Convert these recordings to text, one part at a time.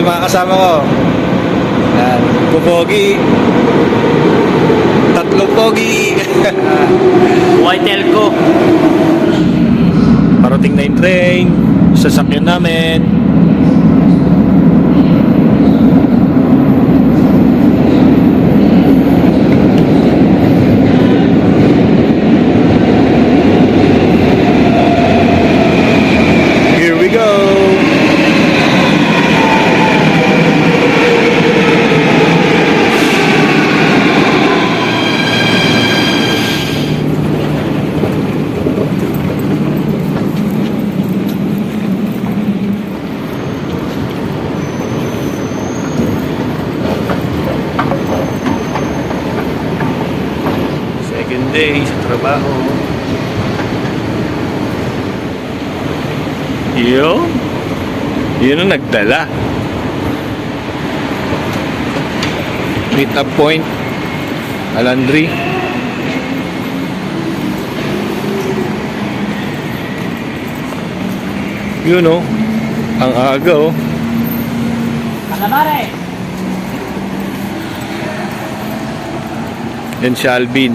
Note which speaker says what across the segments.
Speaker 1: yung mga kasama ko. Yan, pupogi. Tatlong pogi.
Speaker 2: White Elco.
Speaker 1: Parating na yung train. Sasakyan namin. Here we go. Second day sa trabaho. Yun ang nagdala. Meet up point Alandri. Yun o, ang aga o.
Speaker 2: Calamare.
Speaker 1: Yan si Alvin.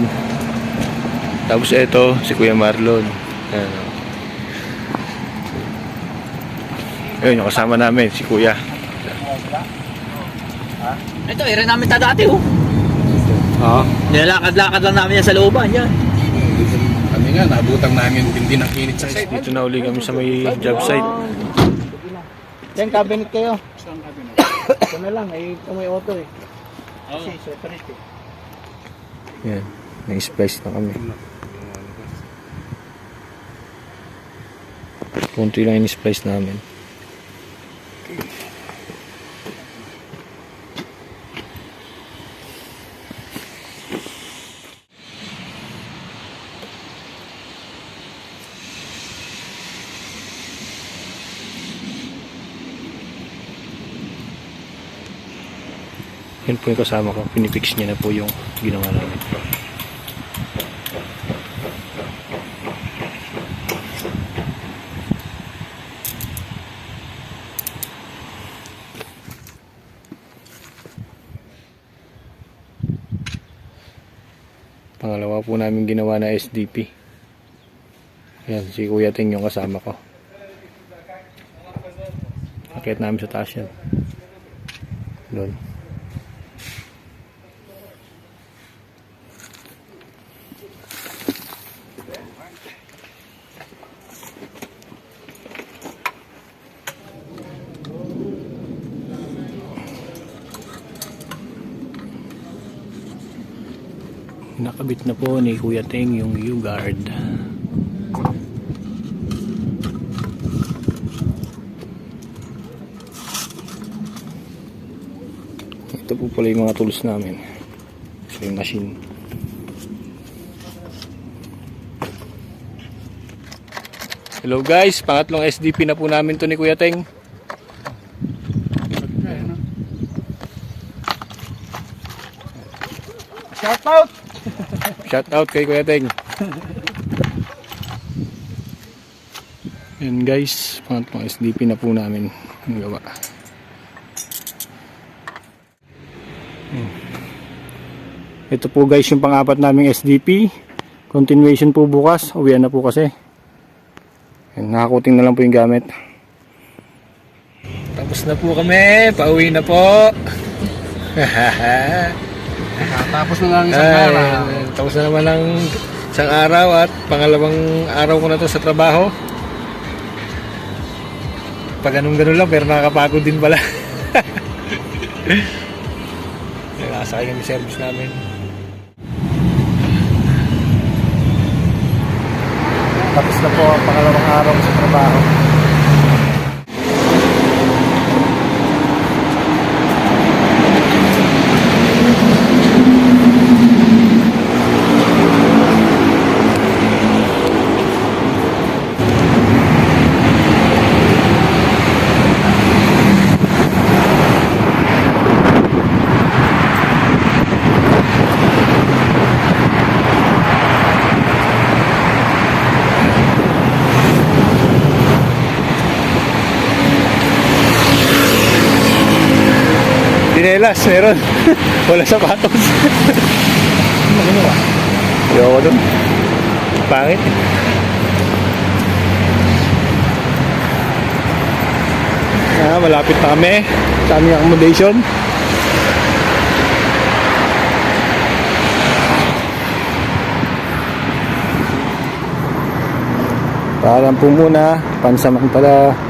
Speaker 1: Tapos ito, si Kuya Marlon. Ayan o. Ayun, yung kasama namin, si Kuya.
Speaker 2: Ito, rin namin ta dati oh.
Speaker 1: Oo.
Speaker 2: Nilalakad-lakad lang namin yan sa looban yan.
Speaker 3: Kami nga, nabutang namin hindi ng init sa site.
Speaker 1: Dito na uli kami sa may job site.
Speaker 4: Yan, cabinet kayo. Ito na lang, ay may auto eh. Kasi separate eh.
Speaker 1: Yan, na-splice na kami. Kunti lang in-splice namin. Yun po yung kasama ko, pinipix niya na po yung ginawa namin. Pangalawa po namin ginawa na SDP. Yan, si Kuya Ting yung kasama ko. Akit namin sa taas yan. Doon. Nakabit na po ni Kuya Ting yung U-guard. Ito po pala yung mga tools namin. So yung machine. Hello guys, pangatlong SDP na po namin to ni Kuya Ting.
Speaker 4: Shout out!
Speaker 1: Shout out kay Kuya Ting. Yan guys, pangatlong SDP na po namin ang gawa. Ito po guys yung pang-apat naming SDP. Continuation po bukas. Uwian na po kasi. Yan, nakakuting na lang po yung gamit. Tapos na po kami. Pauwi na po.
Speaker 3: Tapos na lang isang araw.
Speaker 1: Tapos na naman ang isang araw at pangalawang araw ko na to sa trabaho. Pag ganun-ganun lang pero nakakapagod din pala. Nakasakay kami service namin.
Speaker 4: Tapos na po ang pangalawang araw sa trabaho.
Speaker 1: Dinelas, meron. Wala sapatos. Ayoko dun. Pangit. Malapit na kami sa aming accommodation. Parang po muna, pansamantala.